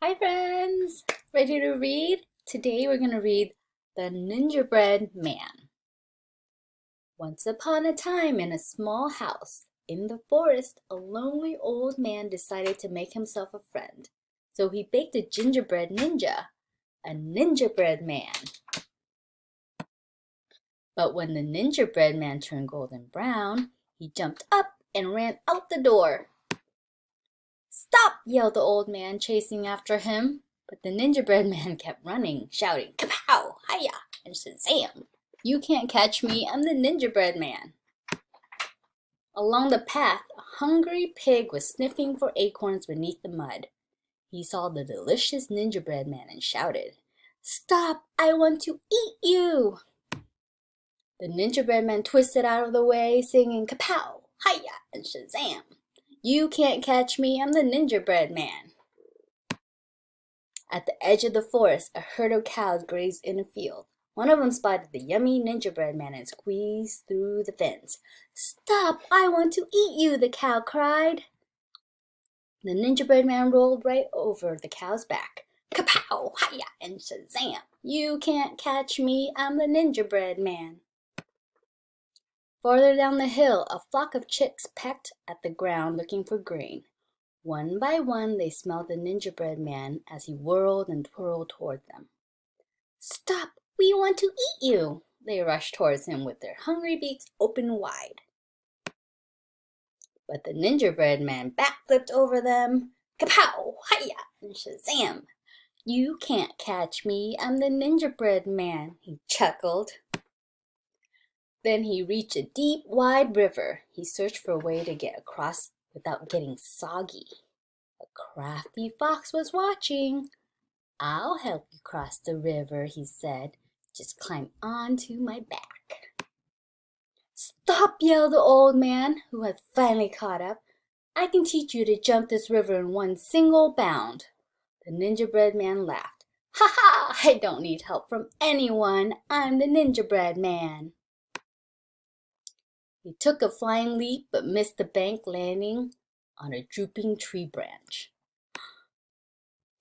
Hi friends! Ready to read? Today we're going to read The Ninjabread Man. Once upon a time in a small house in the forest, a lonely old man decided to make himself a friend. So he baked a gingerbread ninja, a ninjabread man. But when the ninjabread man turned golden brown, he jumped up and ran out the door. "Stop!" yelled the old man, chasing after him. But the gingerbread man kept running, shouting, "Kapow! Hiya!" and Shazam! "You can't catch me, I'm the gingerbread man." Along the path, a hungry pig was sniffing for acorns beneath the mud. He saw the delicious gingerbread man and shouted, "Stop! I want to eat you!" The gingerbread man twisted out of the way, singing, "Kapow! Hiya!" and Shazam! "You can't catch me, I'm the gingerbread man." At the edge of the forest, a herd of cows grazed in a field. One of them spotted the yummy gingerbread man and squeezed through the fence. "Stop! I want to eat you!" the cow cried. The gingerbread man rolled right over the cow's back. "Kapow! Hiya!" and Shazam! "You can't catch me, I'm the gingerbread man." Farther down the hill, a flock of chicks pecked at the ground looking for grain. One by one they smelled the gingerbread man as he whirled and twirled toward them. "Stop! We want to eat you!" They rushed towards him with their hungry beaks open wide. But the gingerbread man backflipped over them. "Kapow! Hiya!" and Shazam! "You can't catch me, I'm the gingerbread man," he chuckled. Then he reached a deep, wide river. He searched for a way to get across without getting soggy. A crafty fox was watching. "I'll help you cross the river," he said. "Just climb onto my back." "Stop!" yelled the old man, who had finally caught up. "I can teach you to jump this river in one single bound." The gingerbread man laughed. "Ha ha! I don't need help from anyone. I'm the gingerbread man." He took a flying leap but missed the bank, landing on a drooping tree branch.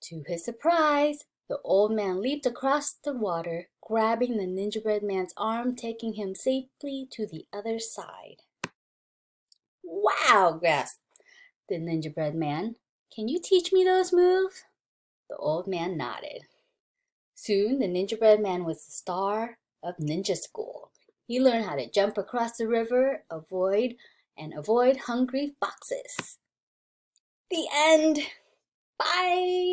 To his surprise, the old man leaped across the water, grabbing the gingerbread man's arm, taking him safely to the other side. "Wow!" gasped the gingerbread man. "Can you teach me those moves?" The old man nodded. Soon the gingerbread man was the star of ninja school. He learned how to jump across the river, avoid hungry foxes. The end. Bye.